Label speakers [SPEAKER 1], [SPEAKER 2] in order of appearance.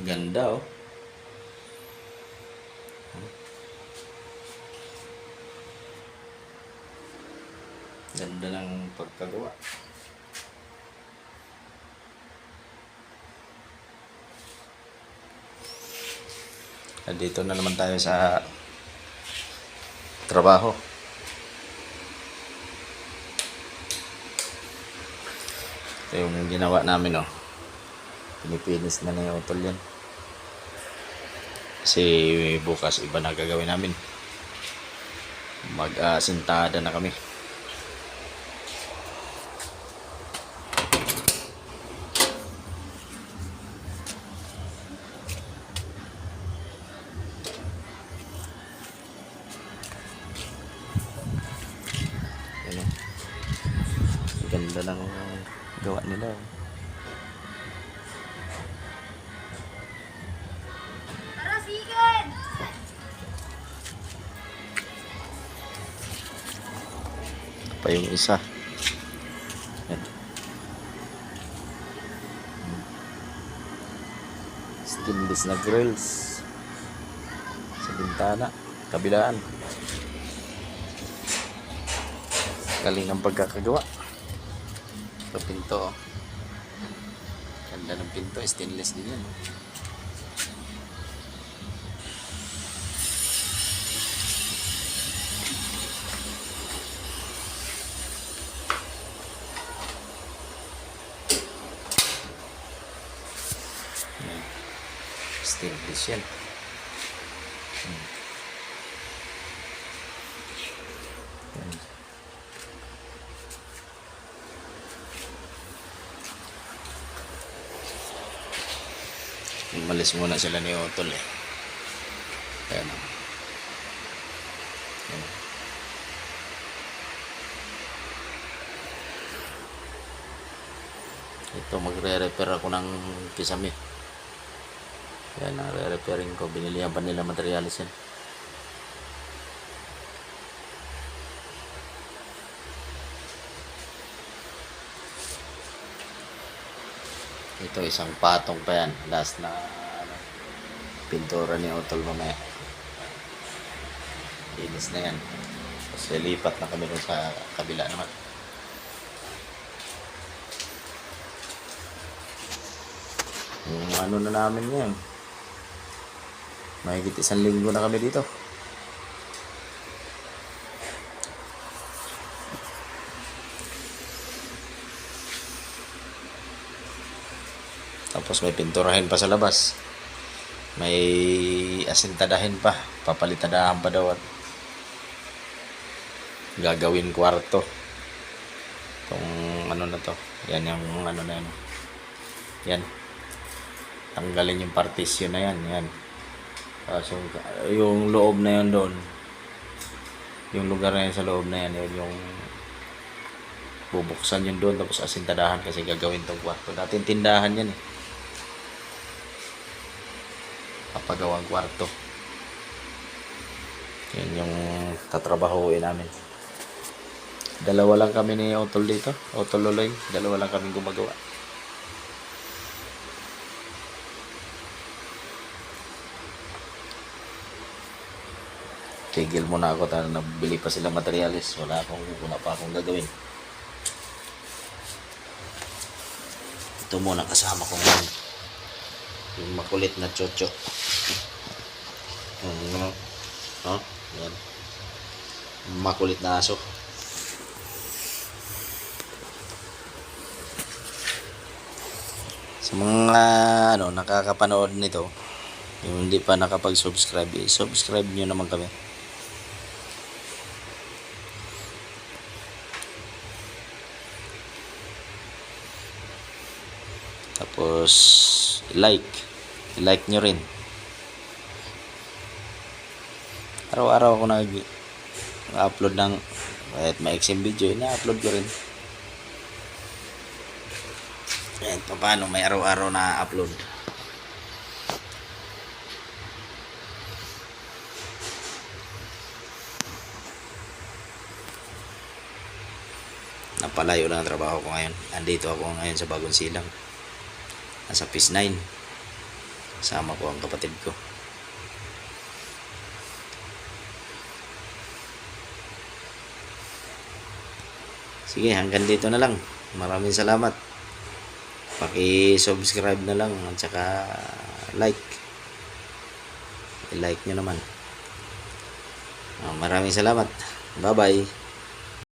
[SPEAKER 1] Ganda oh. Ganda ng pagkagawa. Dito na naman tayo sa trabaho. Ito yung ginawa namin oh. Pinipinis na yung utol yan. Kasi bukas iba na gagawin namin. Mag-sintada na kami. Yan, ganda ng gawa nila. Pa yung isa. Yan. Stainless na grills sa bintana, kabilaan. Galing ang pagkakagawa. Ito pinto. Ganda ng pinto, stainless din yan. Stainless yan. Umalis muna sila ni Otol eh. Ayan o. Ito magre-repair ako ng kisame. Yan ang re-repairing ko. Binilihan pa nila materialis yan. Ito isang patong pa yan. Last na pintura ni Otol mamaya. Linis na yan. Tapos lipat na kami dun sa kabila naman. Yung ano na namin ngayon. Mahigit 1 linggo na kami dito. Tapos may pinturahin pa sa labas. May asintadahin pa. Papalitadahan pa daw at gagawin kwarto. Itong ano na to. Yan yung ano na yan. Yan. Tanggalin yung partition na yan. Yan. So, yung loob na yan doon. Yung lugar na yan sa loob na yan. Yung bubuksan yun doon. Tapos asintadahan kasi gagawin tong kwarto. Dating tindahan yan eh. Kapagawang kwarto. Yan yung tatrabahuin namin. Dalawa lang kami ni Otol dito. Otol Loloy. Dalawa lang kami gumagawa. Tigil muna ako. Nabili pa sila materialis. Wala pa akong gagawin. Ito muna kasama ko ngayon. Yung makulit na chocho. Yan. Makulit na aso. Sa mga nakakapanood nito, yung hindi pa nakapag-subscribe, subscribe nyo naman kami. Tapos like nyo rin. Araw-araw ako nag-upload ng kahit maiksing video, na-upload ko rin. Kahit paano may araw-araw na upload. Napalayo lang ang trabaho ko ngayon. Andito ako ngayon sa Bagong Silang. Nasa Phase 9. Sama ko ang kapatid ko. Sige, hanggang dito na lang. Maraming salamat. Paki-subscribe na lang at saka like. I-like nyo naman. Maraming salamat. Bye-bye.